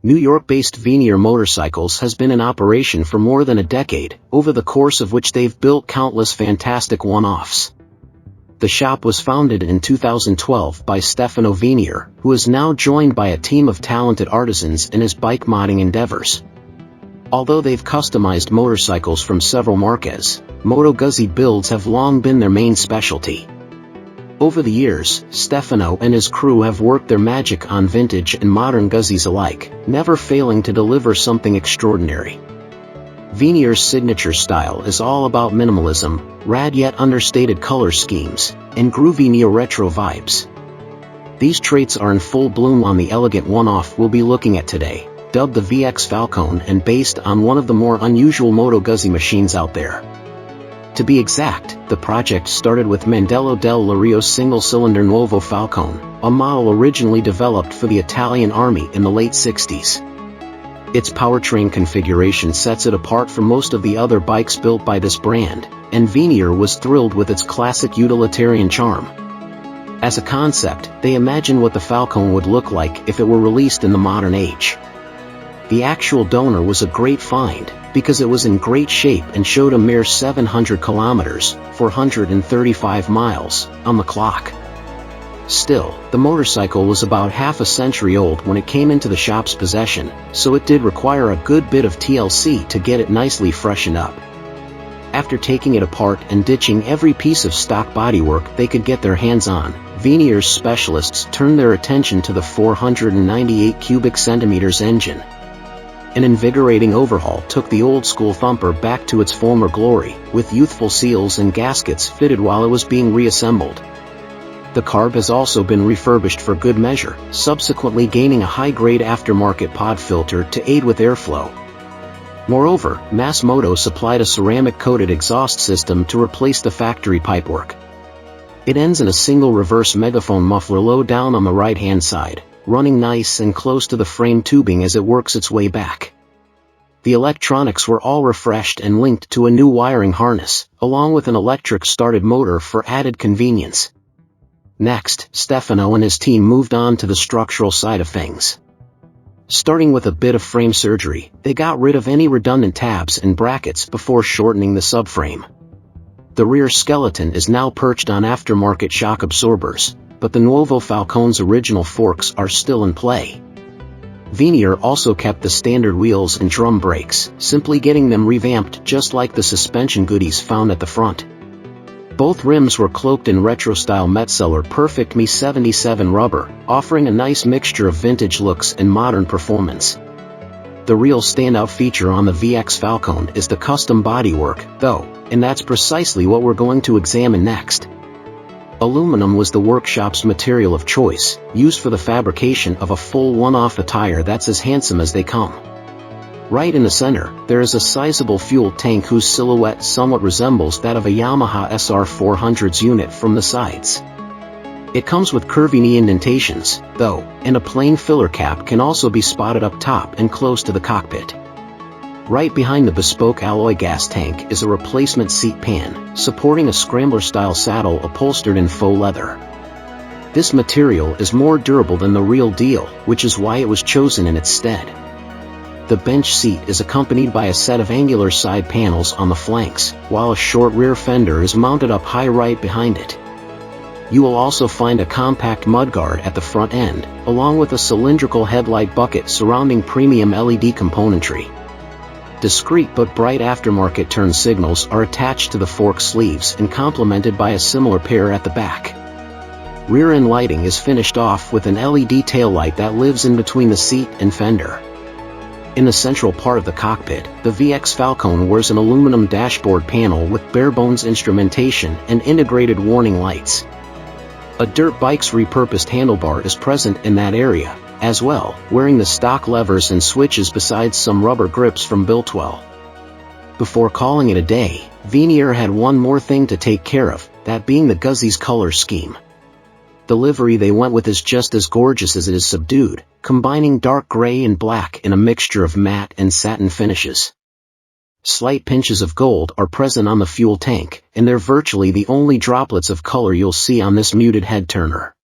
New York-based Venier Motorcycles has been in operation for more than a decade, over the course of which they've built countless fantastic one-offs. The shop was founded in 2012 by Stefano Venier, who is now joined by a team of talented artisans in his bike modding endeavors. Although they've customized motorcycles from several marques, Moto Guzzi builds have long been their main specialty. Over the years, Stefano and his crew have worked their magic on vintage and modern Guzzis alike, never failing to deliver something extraordinary. Venier's signature style is all about minimalism, rad yet understated color schemes, and groovy neo-retro vibes. These traits are in full bloom on the elegant one-off we'll be looking at today, dubbed the VX Falcone and based on one of the more unusual Moto Guzzi machines out there. To be exact, the project started with Mandello del Lario's single-cylinder Nuovo Falcone, a model originally developed for the Italian Army in the late 60s. Its powertrain configuration sets it apart from most of the other bikes built by this brand, and Venier was thrilled with its classic utilitarian charm. As a concept, they imagined what the Falcone would look like if it were released in the modern age. The actual donor was a great find, because it was in great shape and showed a mere 700 kilometers, 435 miles, on the clock. Still, the motorcycle was about half a century old when it came into the shop's possession, so it did require a good bit of TLC to get it nicely freshened up. After taking it apart and ditching every piece of stock bodywork they could get their hands on, Venier's specialists turned their attention to the 498 cubic centimeters engine. An invigorating overhaul took the old-school thumper back to its former glory, with youthful seals and gaskets fitted while it was being reassembled. The carb has also been refurbished for good measure, subsequently gaining a high-grade aftermarket pod filter to aid with airflow. Moreover, Moto supplied a ceramic-coated exhaust system to replace the factory pipework. It ends in a single reverse megaphone muffler low down on the right-hand side, running nice and close to the frame tubing as it works its way back. The electronics were all refreshed and linked to a new wiring harness, along with an electric-started motor for added convenience. Next, Stefano and his team moved on to the structural side of things. Starting with a bit of frame surgery, they got rid of any redundant tabs and brackets before shortening the subframe. The rear skeleton is now perched on aftermarket shock absorbers, but the Nuovo Falcone's original forks are still in play. Venier also kept the standard wheels and drum brakes, simply getting them revamped just like the suspension goodies found at the front. Both rims were cloaked in retro-style Metzeler Perfect Me 77 rubber, offering a nice mixture of vintage looks and modern performance. The real standout feature on the VX Falcone is the custom bodywork, though, and that's precisely what we're going to examine next. Aluminum was the workshop's material of choice, used for the fabrication of a full one-off attire that's as handsome as they come. Right in the center, there is a sizable fuel tank whose silhouette somewhat resembles that of a Yamaha SR400's unit from the sides. It comes with curvy knee indentations, though, and a plain filler cap can also be spotted up top and close to the cockpit. Right behind the bespoke alloy gas tank is a replacement seat pan, supporting a scrambler-style saddle upholstered in faux leather. This material is more durable than the real deal, which is why it was chosen in its stead. The bench seat is accompanied by a set of angular side panels on the flanks, while a short rear fender is mounted up high right behind it. You will also find a compact mudguard at the front end, along with a cylindrical headlight bucket surrounding premium LED componentry. Discreet but bright aftermarket turn signals are attached to the fork sleeves and complemented by a similar pair at the back. Rear end lighting is finished off with an LED taillight that lives in between the seat and fender. In the central part of the cockpit, the VX Falcone wears an aluminum dashboard panel with bare-bones instrumentation and integrated warning lights. A dirt bike's repurposed handlebar is present in that area, as well, wearing the stock levers and switches besides some rubber grips from Biltwell. Before calling it a day, Venier had one more thing to take care of, that being the Guzzi's color scheme. The livery they went with is just as gorgeous as it is subdued, combining dark gray and black in a mixture of matte and satin finishes. Slight pinches of gold are present on the fuel tank, and they're virtually the only droplets of color you'll see on this muted head turner.